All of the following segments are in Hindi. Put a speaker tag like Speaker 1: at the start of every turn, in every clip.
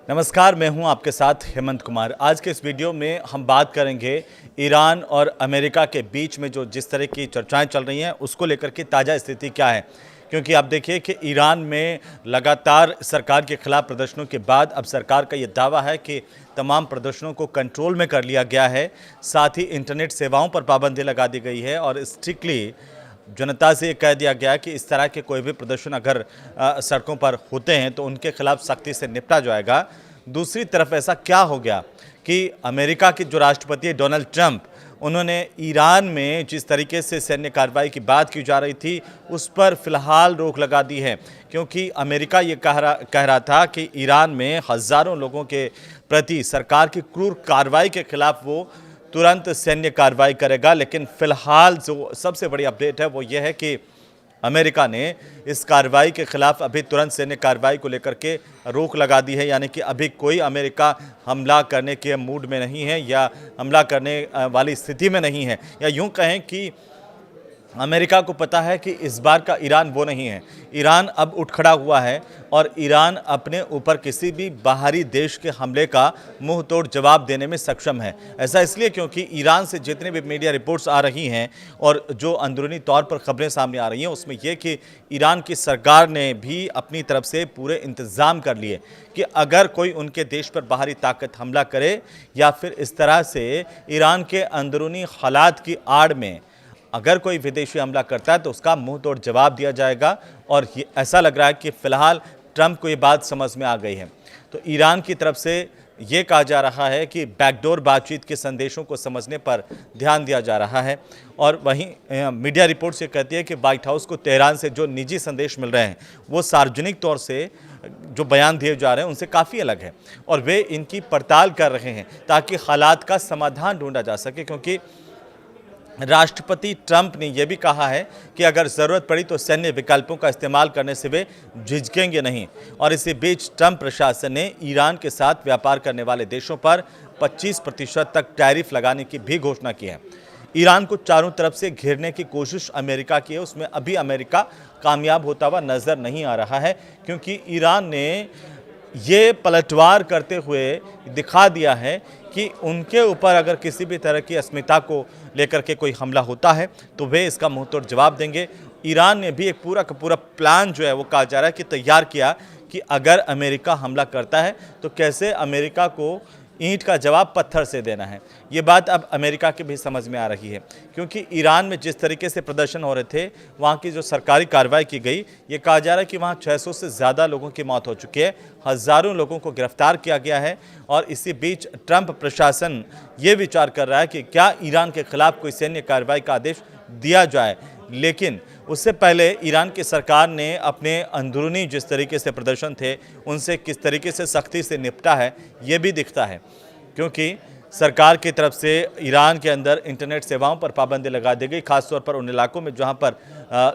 Speaker 1: नमस्कार, मैं हूं आपके साथ हेमंत कुमार। आज के इस वीडियो में हम बात करेंगे ईरान और अमेरिका के बीच में जो जिस तरह की चर्चाएं चल रही हैं उसको लेकर के ताज़ा स्थिति क्या है। क्योंकि आप देखिए कि ईरान में लगातार सरकार के खिलाफ प्रदर्शनों के बाद अब सरकार का ये दावा है कि तमाम प्रदर्शनों को कंट्रोल में कर लिया गया है। साथ ही इंटरनेट सेवाओं पर पाबंदी लगा दी गई है और स्ट्रिक्टली जनता से ये कह दिया गया कि इस तरह के कोई भी प्रदर्शन अगर सड़कों पर होते हैं तो उनके खिलाफ सख्ती से निपटा जाएगा। दूसरी तरफ ऐसा क्या हो गया कि अमेरिका के जो राष्ट्रपति है डोनाल्ड ट्रंप, उन्होंने ईरान में जिस तरीके से सैन्य कार्रवाई की बात की जा रही थी उस पर फिलहाल रोक लगा दी है। क्योंकि अमेरिका ये कह रहा था कि ईरान में हज़ारों लोगों के प्रति सरकार की क्रूर कार्रवाई के खिलाफ वो तुरंत सैन्य कार्रवाई करेगा। लेकिन फिलहाल जो सबसे बड़ी अपडेट है वो ये है कि अमेरिका ने इस कार्रवाई के खिलाफ अभी तुरंत सैन्य कार्रवाई को लेकर के रोक लगा दी है। यानी कि अभी कोई अमेरिका हमला करने के मूड में नहीं है या हमला करने वाली स्थिति में नहीं है, या यूं कहें कि अमेरिका को पता है कि इस बार का ईरान वो नहीं है। ईरान अब उठ खड़ा हुआ है और ईरान अपने ऊपर किसी भी बाहरी देश के हमले का मुंह तोड़ जवाब देने में सक्षम है। ऐसा इसलिए क्योंकि ईरान से जितने भी मीडिया रिपोर्ट्स आ रही हैं और जो अंदरूनी तौर पर खबरें सामने आ रही हैं उसमें यह कि ईरान की सरकार ने भी अपनी तरफ से पूरे इंतज़ाम कर लिए कि अगर कोई उनके देश पर बाहरी ताकत हमला करे या फिर इस तरह से ईरान के अंदरूनी हालात की आड़ में अगर कोई विदेशी हमला करता है तो उसका मुंह तोड़ जवाब दिया जाएगा। और ये ऐसा लग रहा है कि फिलहाल ट्रंप को ये बात समझ में आ गई है। तो ईरान की तरफ से ये कहा जा रहा है कि बैकडोर बातचीत के संदेशों को समझने पर ध्यान दिया जा रहा है। और वहीं मीडिया रिपोर्ट्स ये कहती है कि व्हाइट हाउस को तेहरान से जो निजी संदेश मिल रहे हैं वो सार्वजनिक तौर से जो बयान दिए जा रहे हैं उनसे काफ़ी अलग है और वे इनकी पड़ताल कर रहे हैं ताकि हालात का समाधान ढूंढा जा सके। क्योंकि राष्ट्रपति ट्रंप ने यह भी कहा है कि अगर ज़रूरत पड़ी तो सैन्य विकल्पों का इस्तेमाल करने से वे झिझकेंगे नहीं। और इसी बीच ट्रंप प्रशासन ने ईरान के साथ व्यापार करने वाले देशों पर 25% तक टैरिफ लगाने की भी घोषणा की है। ईरान को चारों तरफ से घेरने की कोशिश अमेरिका की है, उसमें अभी अमेरिका कामयाब होता हुआ नज़र नहीं आ रहा है। क्योंकि ईरान ने ये पलटवार करते हुए दिखा दिया है कि उनके ऊपर अगर किसी भी तरह की अस्मिता को लेकर के कोई हमला होता है तो वे इसका मुंहतोड़ जवाब देंगे। ईरान ने भी एक पूरा का पूरा प्लान जो है वो कहा जा रहा है कि तैयार किया कि अगर अमेरिका हमला करता है तो कैसे अमेरिका को ईंट का जवाब पत्थर से देना है। ये बात अब अमेरिका की भी समझ में आ रही है। क्योंकि ईरान में जिस तरीके से प्रदर्शन हो रहे थे, वहाँ की जो सरकारी कार्रवाई की गई, ये कहा जा रहा है कि वहाँ 600 से ज़्यादा लोगों की मौत हो चुकी है, हज़ारों लोगों को गिरफ्तार किया गया है। और इसी बीच ट्रंप प्रशासन ये विचार कर रहा है कि क्या ईरान के खिलाफ कोई सैन्य कार्रवाई का आदेश दिया जाए। लेकिन उससे पहले ईरान की सरकार ने अपने अंदरूनी जिस तरीके से प्रदर्शन थे उनसे किस तरीके से सख्ती से निपटा है ये भी दिखता है। क्योंकि सरकार की तरफ से ईरान के अंदर इंटरनेट सेवाओं पर पाबंदी लगा दी गई, खासतौर पर उन इलाकों में जहां पर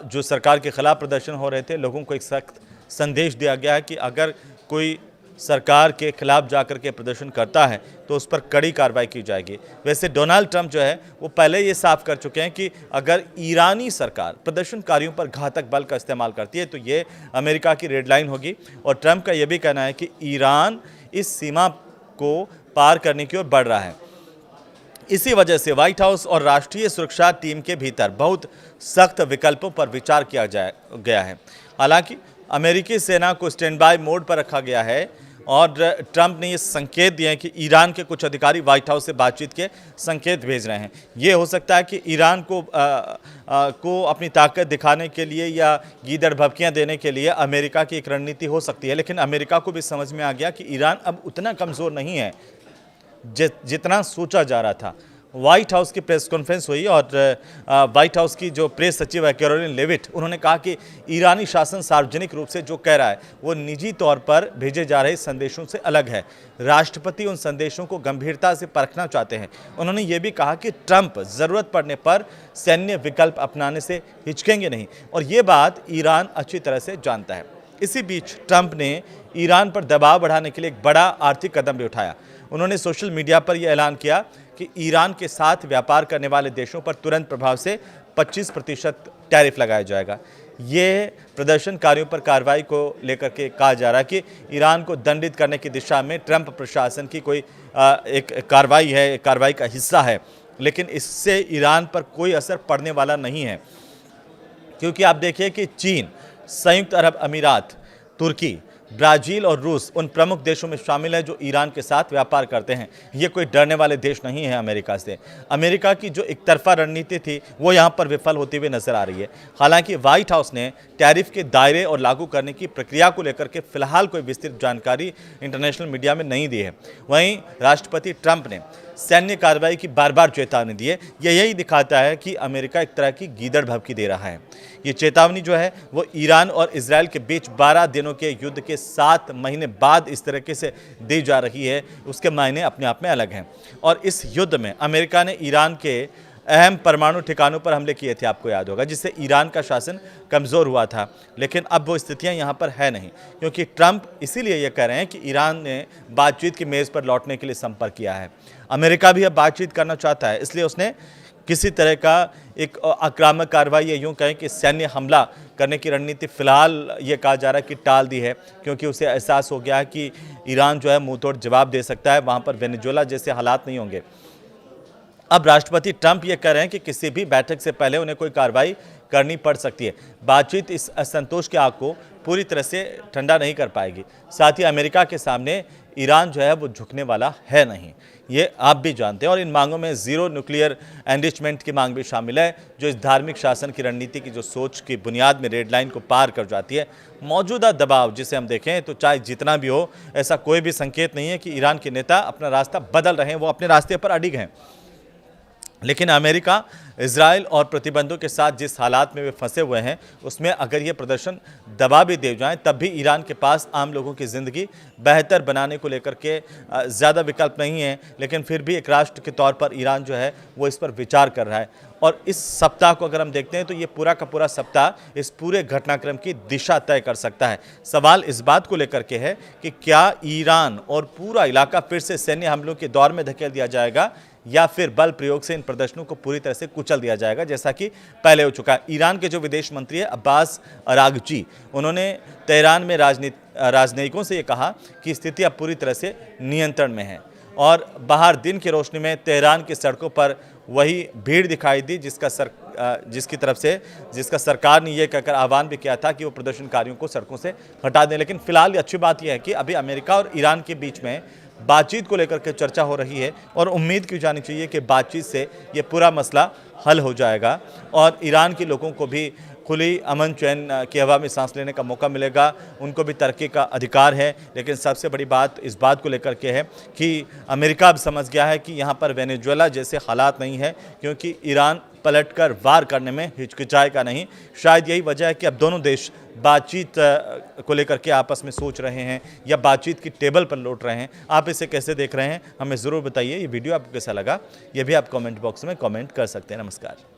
Speaker 1: जो सरकार के खिलाफ प्रदर्शन हो रहे थे। लोगों को एक सख्त संदेश दिया गया है कि अगर कोई सरकार के खिलाफ जाकर के प्रदर्शन करता है तो उस पर कड़ी कार्रवाई की जाएगी। वैसे डोनाल्ड ट्रंप जो है वो पहले ये साफ कर चुके हैं कि अगर ईरानी सरकार प्रदर्शनकारियों पर घातक बल का इस्तेमाल करती है तो ये अमेरिका की रेड लाइन होगी। और ट्रंप का ये भी कहना है कि ईरान इस सीमा को पार करने की ओर बढ़ रहा है। इसी वजह से व्हाइट हाउस और राष्ट्रीय सुरक्षा टीम के भीतर बहुत सख्त विकल्पों पर विचार किया गया है। हालांकि अमेरिकी सेना को स्टैंड बाय मोड पर रखा गया है और ट्रंप ने ये संकेत दिए हैं कि ईरान के कुछ अधिकारी व्हाइट हाउस से बातचीत के संकेत भेज रहे हैं। ये हो सकता है कि ईरान को अपनी ताकत दिखाने के लिए या गीदड़ भभकियाँ देने के लिए अमेरिका की एक रणनीति हो सकती है। लेकिन अमेरिका को भी समझ में आ गया कि ईरान अब उतना कमज़ोर नहीं है जितना सोचा जा रहा था। व्हाइट हाउस की प्रेस कॉन्फ्रेंस हुई और व्हाइट हाउस की जो प्रेस सचिव है कैरोलिन लेविट, उन्होंने कहा कि ईरानी शासन सार्वजनिक रूप से जो कह रहा है वो निजी तौर पर भेजे जा रहे संदेशों से अलग है। राष्ट्रपति उन संदेशों को गंभीरता से परखना चाहते हैं। उन्होंने ये भी कहा कि ट्रंप ज़रूरत पड़ने पर सैन्य विकल्प अपनाने से हिचकेंगे नहीं और ये बात ईरान अच्छी तरह से जानता है। इसी बीच ट्रंप ने ईरान पर दबाव बढ़ाने के लिए एक बड़ा आर्थिक कदम भी उठाया। उन्होंने सोशल मीडिया पर यह ऐलान किया कि ईरान के साथ व्यापार करने वाले देशों पर तुरंत प्रभाव से 25% टैरिफ लगाया जाएगा। ये प्रदर्शनकारियों पर कार्रवाई को लेकर के कहा जा रहा है कि ईरान को दंडित करने की दिशा में ट्रंप प्रशासन की कोई एक कार्रवाई है, कार्रवाई का हिस्सा है, लेकिन इससे ईरान पर कोई असर पड़ने वाला नहीं है। क्योंकि आप देखिए कि चीन, संयुक्त अरब अमीरात, तुर्की, ब्राज़ील और रूस उन प्रमुख देशों में शामिल है जो ईरान के साथ व्यापार करते हैं। ये कोई डरने वाले देश नहीं है अमेरिका से। अमेरिका की जो एक तरफा रणनीति थी वो यहाँ पर विफल होती हुई नजर आ रही है। हालांकि व्हाइट हाउस ने टैरिफ के दायरे और लागू करने की प्रक्रिया को लेकर के फिलहाल कोई विस्तृत जानकारी इंटरनेशनल मीडिया में नहीं दी है। वहीं राष्ट्रपति ट्रंप ने सैन्य कार्रवाई की बार बार चेतावनी दी है। यही दिखाता है कि अमेरिका एक तरह की गीदड़ भभकी दे रहा है। ये चेतावनी जो है वो ईरान और इजराइल के बीच 12 दिनों के युद्ध के 7 महीने बाद इस तरीके से दी जा रही है, उसके मायने अपने आप में अलग हैं। और इस युद्ध में अमेरिका ने ईरान के अहम परमाणु ठिकानों पर हमले किए थे, आपको याद होगा, जिससे ईरान का शासन कमज़ोर हुआ था। लेकिन अब वो स्थितियां यहाँ पर है नहीं, क्योंकि ट्रंप इसीलिए ये कह रहे हैं कि ईरान ने बातचीत की मेज़ पर लौटने के लिए संपर्क किया है। अमेरिका भी अब बातचीत करना चाहता है, इसलिए उसने किसी तरह का एक आक्रामक कार्रवाई या यूँ कहें कि सैन्य हमला करने की रणनीति फिलहाल ये कहा जा रहा है कि टाल दी है, क्योंकि उसे एहसास हो गया है कि ईरान जो है मुंह तोड़ जवाब दे सकता है, वहाँ पर वेनेजुएला जैसे हालात नहीं होंगे। अब राष्ट्रपति ट्रंप ये कह रहे हैं कि किसी भी बैठक से पहले उन्हें कोई कार्रवाई करनी पड़ सकती है। बातचीत इस असंतोष के आग को पूरी तरह से ठंडा नहीं कर पाएगी। साथ ही अमेरिका के सामने ईरान जो है वो झुकने वाला है नहीं, ये आप भी जानते हैं। और इन मांगों में ज़ीरो न्यूक्लियर एनरिचमेंट की मांग भी शामिल है, जो इस धार्मिक शासन की रणनीति की जो सोच की बुनियाद में रेड लाइन को पार कर जाती है। मौजूदा दबाव जिसे हम देखें तो चाहे जितना भी हो, ऐसा कोई भी संकेत नहीं है कि ईरान के नेता अपना रास्ता बदल रहे हैं, वो अपने रास्ते पर अडिग हैं। लेकिन अमेरिका, इजराइल और प्रतिबंधों के साथ जिस हालात में वे फंसे हुए हैं, उसमें अगर ये प्रदर्शन दबा भी दे जाएं, तब भी ईरान के पास आम लोगों की ज़िंदगी बेहतर बनाने को लेकर के ज़्यादा विकल्प नहीं है। लेकिन फिर भी एक राष्ट्र के तौर पर ईरान जो है वो इस पर विचार कर रहा है। और इस सप्ताह को अगर हम देखते हैं तो ये पूरा का पूरा सप्ताह इस पूरे घटनाक्रम की दिशा तय कर सकता है। सवाल इस बात को लेकर के है कि क्या ईरान और पूरा इलाका फिर से सैन्य हमलों के दौर में धकेल दिया जाएगा, या फिर बल प्रयोग से इन प्रदर्शनों को पूरी तरह से कुचल दिया जाएगा, जैसा कि पहले हो चुका है। ईरान के जो विदेश मंत्री है अब्बास अरागची, उन्होंने तेहरान में राजनयिकों से ये कहा कि स्थिति अब पूरी तरह से नियंत्रण में है। और बाहर दिन की रोशनी में तेहरान की सड़कों पर वही भीड़ दिखाई दी जिसका सरकार ने यह कहकर आह्वान भी किया था कि वो प्रदर्शनकारियों को सड़कों से हटा दें। लेकिन फिलहाल अच्छी बात यह है कि अभी अमेरिका और ईरान के बीच में बातचीत को लेकर के चर्चा हो रही है, और उम्मीद की जानी चाहिए कि बातचीत से ये पूरा मसला हल हो जाएगा और ईरान के लोगों को भी खुली अमन चैन की हवा में सांस लेने का मौका मिलेगा। उनको भी तरक्की का अधिकार है। लेकिन सबसे बड़ी बात इस बात को लेकर के है कि अमेरिका अब समझ गया है कि यहाँ पर वेनेजुएला जैसे हालात नहीं है, क्योंकि ईरान पलटकर वार करने में हिचकिचाएगा नहीं। शायद यही वजह है कि अब दोनों देश बातचीत को लेकर के आपस में सोच रहे हैं या बातचीत की टेबल पर लौट रहे हैं। आप इसे कैसे देख रहे हैं, हमें ज़रूर बताइए। ये वीडियो आपको कैसा लगा, ये भी आप कमेंट बॉक्स में कमेंट कर सकते हैं। नमस्कार।